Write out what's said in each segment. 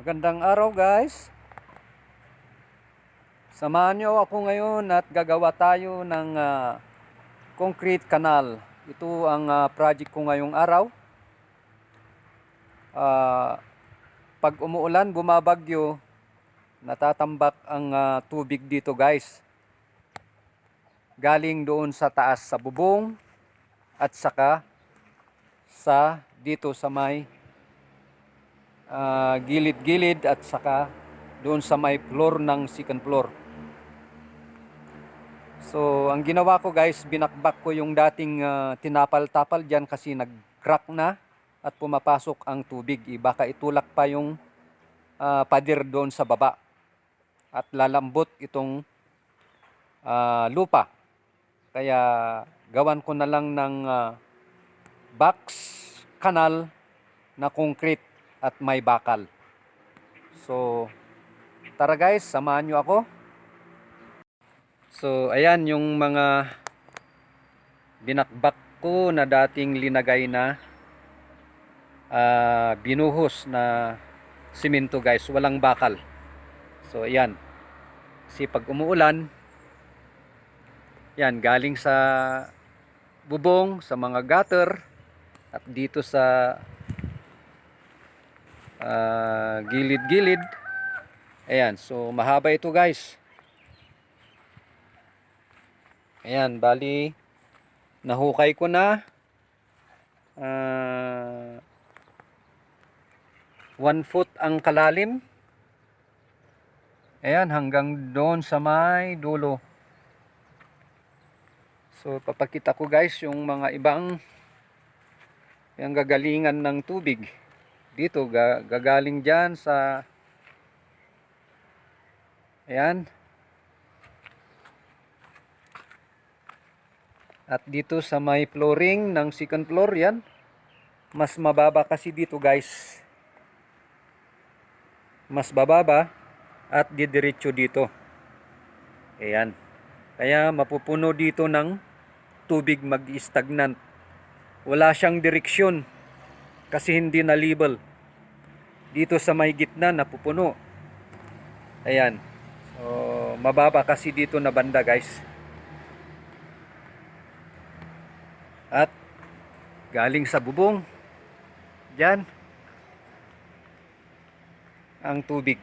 Magandang araw guys. Samahan niyo ako ngayon at gagawa tayo ng concrete canal. Ito ang project ko ngayong araw. Pag umuulan, bumabagyo, natatambak ang tubig dito guys. Galing doon sa taas sa bubong at saka sa dito sa may gilid-gilid at saka doon sa may floor ng second floor. So, ang ginawa ko guys, binakbak ko yung dating tinapal-tapal dyan kasi nag-crack na at pumapasok ang tubig. Baka itulak pa yung pader doon sa baba at lalambot itong lupa. Kaya gawan ko na lang ng box canal na concrete at may bakal. So, tara guys, samahan nyo ako. So, ayan yung mga binakbak ko na dating linagay na binuhos na simento guys, walang bakal. So, ayan. Kasi pag umuulan, yan, galing sa bubong, sa mga gutter, at dito sa gilid-gilid. Ayan, so mahaba ito guys. Ayan, bali nahukay ko na 1 foot ang kalalim. Ayan, hanggang doon sa may dulo. So papakita ko guys yung mga ibang yung gagalingan ng tubig. Dito gagaling dyan sa ayan. At dito sa may flooring ng second floor, yan. Mas mababa kasi dito guys. Mas bababa at didiretso dito. Ayan. Kaya mapupuno dito ng tubig, mag-stagnant. Wala siyang direksyon kasi hindi na label. Dito sa may gitna napupuno. Ayan. So, mababa kasi dito na banda guys. At galing sa bubong diyan ang tubig.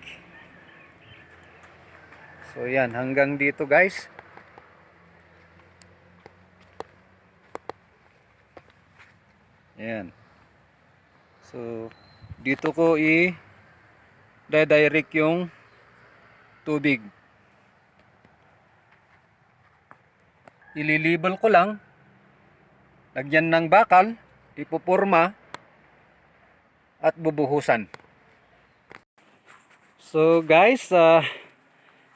So yan, hanggang dito guys. Ayan. So dito ko i-direct yung tubig. Ililibel ko lang, lagyan ng bakal, ipupurma at bubuhusan. So guys,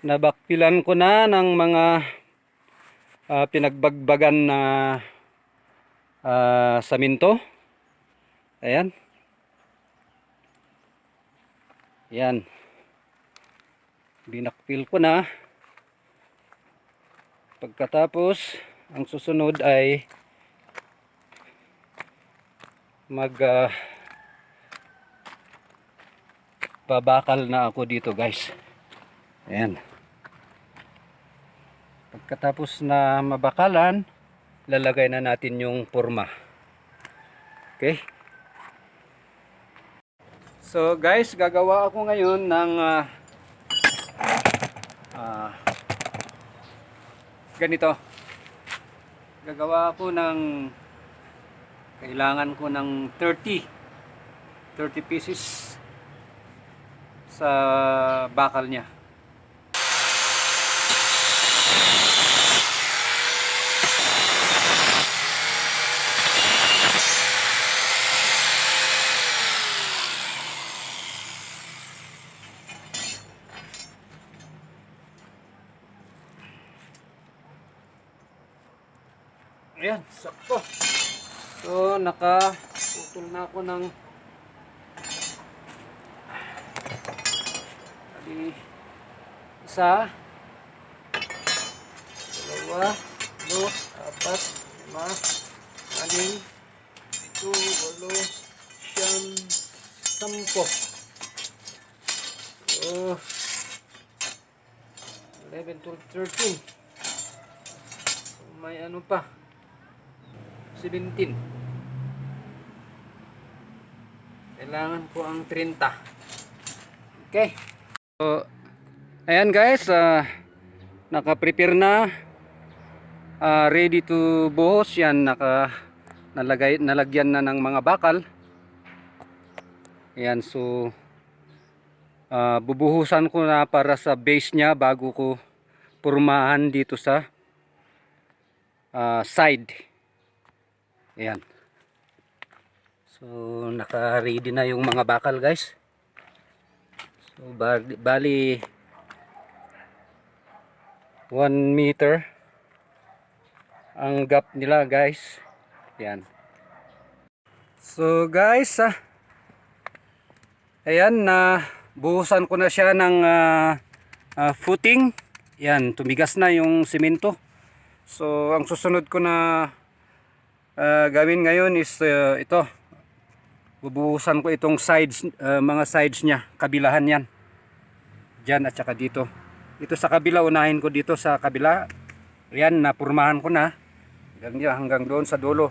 nabakpilan ko na ng mga pinagbagbagan na saminto. Ayan. Yan. Binakpil ko na. Pagkatapos, ang susunod ay babakal na ako dito guys. Ayan. Pagkatapos na mabakalan, lalagay na natin yung porma. Okay? So guys, gagawa ako ngayon ng ganito. Gagawa ako ng kailangan ko ng 30 pieces sa bakal niya. Ayan, sakto. So, nakaputol na ako ng isa, dalawa, tatlo, apat, lima, anim, ito, walo, siyam, 10. So 11, 12, 13. So, may ano pa? 17. Kailangan ko ang 30. Okay. So, ayan guys, naka-prepare na. Ready to buhos yan. Nalagyan na ng mga bakal. Ayan, so bubuhusan ko na para sa base nya bago ko purmahan dito sa side. Ayan. So naka-ready na yung mga bakal guys. So bali 1 meter ang gap nila guys. Ayan. So guys, ayan na buhusan ko na siya ng footing. Yan, tumigas na yung simento. So ang susunod ko na gawin ngayon is ito. Bubuhusan ko itong sides, mga sides niya, kabilahan yan. Diyan at saka dito. Ito sa kabila, unahin ko dito sa kabila. Yan, napurmahan ko na. Hanggang doon sa dulo.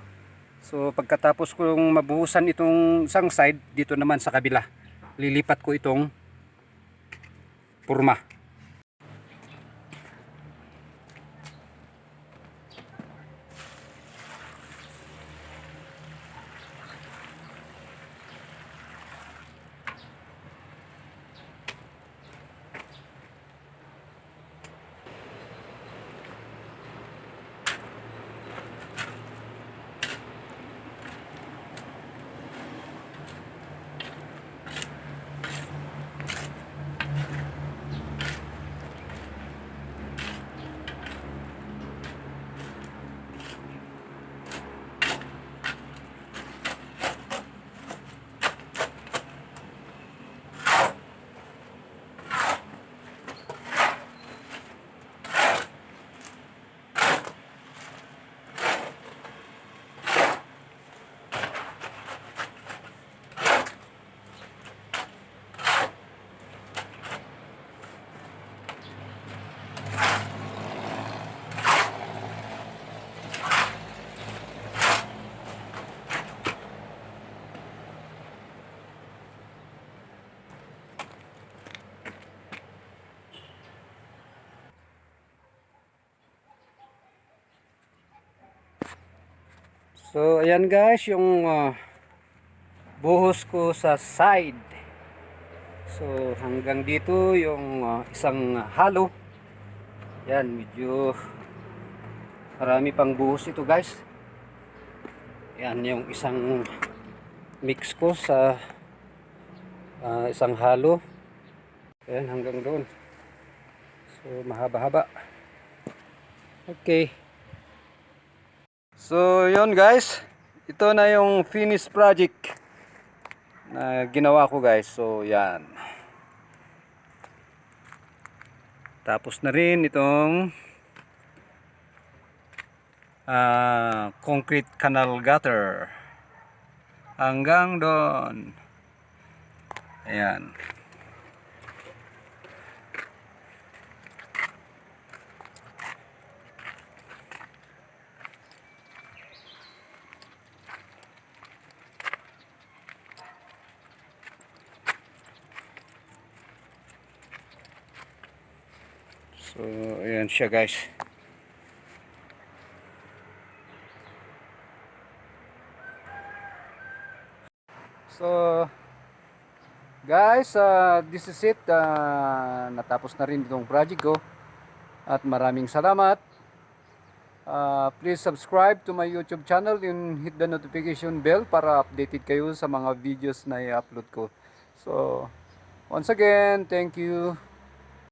So pagkatapos kong mabuhusan itong isang side, dito naman sa kabila, lilipat ko itong purma. So ayan guys, yung buhos ko sa side. So hanggang dito yung isang halo. Yan, medyo marami pang buhos ito guys. Yan yung isang mix ko sa isang halo. Ayan, hanggang doon. So mahaba-haba. Okay. So yun guys, ito na yung finished project na ginawa ko guys. So yan, tapos na rin itong concrete canal gutter hanggang doon. Ayan. So ayan siya guys. So guys, this is it. Natapos na rin itong project ko. At maraming salamat. Please subscribe to my YouTube channel and hit the notification bell para updated kayo sa mga videos na i-upload ko. So once again, thank you.